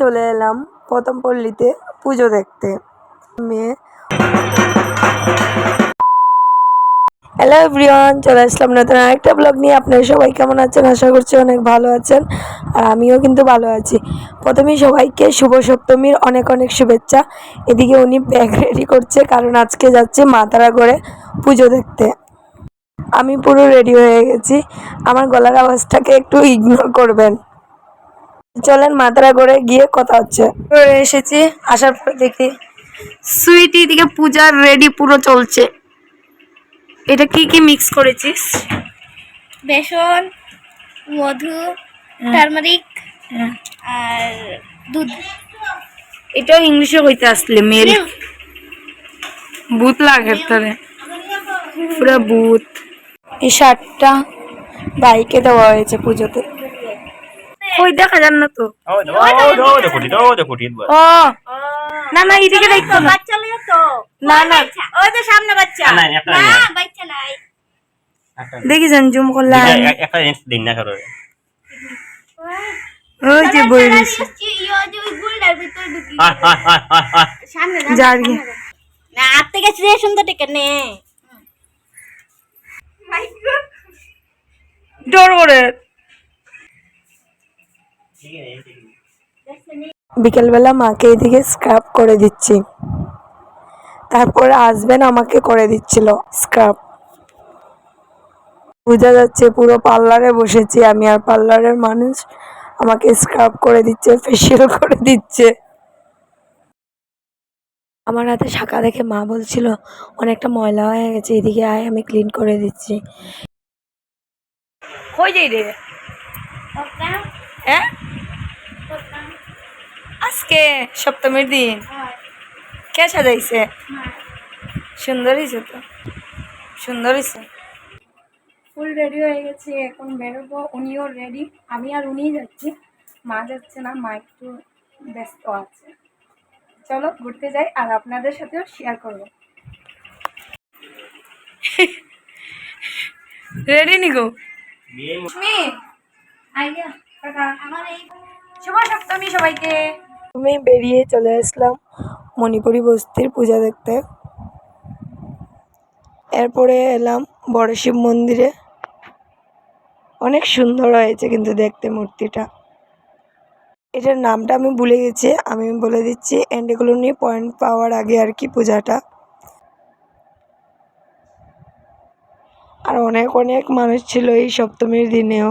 চলে এলাম প্রথম পল্লীতে পুজো দেখতে। মেয়ে হ্যালো এভরিওয়ান, চলে আসলাম নতুন আরেকটা ব্লগ নিয়ে। আপনারা সবাই কেমন আছেন? আশা করছি অনেক ভালো আছেন, আর আমিও কিন্তু ভালো আছি। প্রথমেই সবাইকে শুভ সপ্তমীর অনেক অনেক শুভেচ্ছা। এদিকে উনি ব্যাগ রেডি করছে, কারণ আজকে যাচ্ছে মা তারাগড়ে পুজো দেখতে। আমি পুরো রেডি হয়ে গেছি, আমার গলার আওয়াজটাকে একটু ইগনোর করবেন। চলেন মা তারাগড়ে গিয়ে কথা হচ্ছে। এসেছি, আসার পর দেখি সুইটি দিকে পূজার রেডি পুরো চলছে। এটা কি কি মিক্স করেছিস? বেসন, মধু, টারমারিক আর দুধ। এটাও ইংলিশে কইতে আসলে মিল্ক। ভূত লাগে তোরে, পুরো ভূত। এই শার্টটা বাইকে দেওয়া হয়েছে পুজোতে। ওই দেখা যান না তো। ও না না, এদিকে দেখতো না। বাচ্চা লইয়া তো না না, ওই তো সামনে বাচ্চা। না বাচ্চা নাই। দেখি যান জুম করলে একটা জিনিস দিন না করো। ওই যে বই রয়েছে ইয়ো যে ওই গুলটার ভিতর ঢুকি। সামনে না জার্গি না আত্তে গেছে রে সুন্দর টিকে নে। ডোর করে। বিকেলবেলা মাকে এদিকে স্ক্রাব করে দিচ্ছি, তারপরে হাজবেন্ড আমাকে করে দিচ্ছিল স্ক্রাব। বোঝা যাচ্ছে পুরো পার্লারে বসেছি আমি, আর পার্লারের মানুষ আমাকে স্ক্রাব করে দিচ্ছে, ফেসিয়াল করে দিচ্ছে। আমার হাতে শাখা দেখে মা বলছিল অনেকটা ময়লা হয়ে গেছে, এদিকে আয় আমি ক্লিন করে দিচ্ছি। কই যাই রে? হ্যাঁ, আজকে সপ্তমীর দিন কে সাজাইছে? সুন্দর হয়েছে তো, সুন্দর হয়েছে। ফুল রেডি হয়ে গেছে, এখন বেরোবো। উনিও রেডি, আমি আর উনিই যাচ্ছি, মা যাচ্ছে না, মা একটু ব্যস্ত আছে। চলো ঘুরতে যাই, আর আপনাদের সাথেও শেয়ার করবো। রেডি নিগো শুভ সপ্তমী সবাইকে। আমি বেরিয়ে চলে আসলাম মণিপুরি বস্তির পূজা দেখতে। এরপরে এলাম বড় শিব মন্দিরে। অনেক সুন্দর হয়েছে কিন্তু দেখতে মূর্তিটা। এটার নামটা আমি ভুলে গেছি, আমি বলে দিচ্ছি। এন্ডেকলোনি পয়েন্ট পাওয়ার আগে আর কি পূজাটা। আর অনেক অনেক মানুষ ছিল এই সপ্তমীর দিনেও।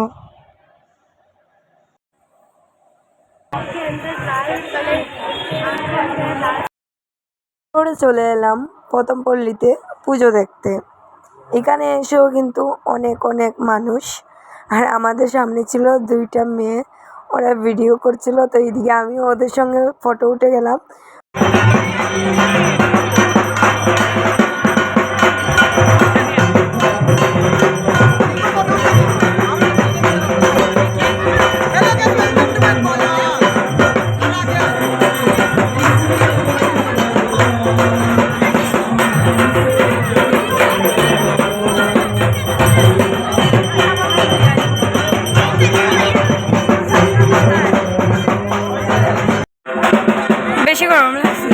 চলে এলাম প্রথম পল্লীতে পুজো দেখতে। এখানে এসেও কিন্তু অনেক অনেক মানুষ, আর আমাদের সামনে ছিল দুইটা মেয়ে, ওরা ভিডিও করছিল। তো এইদিকে আমিও ওদের সঙ্গে ফটো উঠে গেলাম। বেশি গরম লাগছে।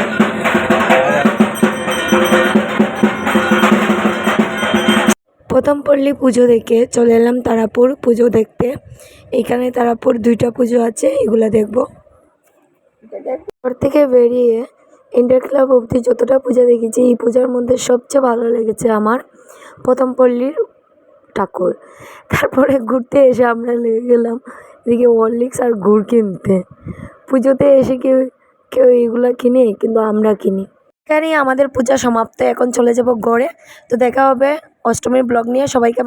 প্রথম পল্লী পুজো দেখে চলে এলাম তারাপুর পুজো দেখতে। এখানে তারাপুর দুইটা পুজো আছে, এগুলো দেখবো। ঘর থেকে বেরিয়ে ইন্টার ক্লাব অবধি যতটা পূজা দেখেছি, এই পূজার মধ্যে সবচেয়ে ভালো লেগেছে আমার প্রথম পল্লীর ঠাকুর। তারপরে ঘুরতে এসে আমরা লেগে গেলাম এদিকে হরলিক্স আর গুড় কিনতে। পুজোতে এসে কেউ কেউ এগুলো কিনে, কিন্তু আমরা কিনি। এখানেই আমাদের পূজা সমাপ্ত, এখন চলে যাব ঘরে। তো দেখা হবে অষ্টমীর ব্লগ নিয়ে। সবাইকে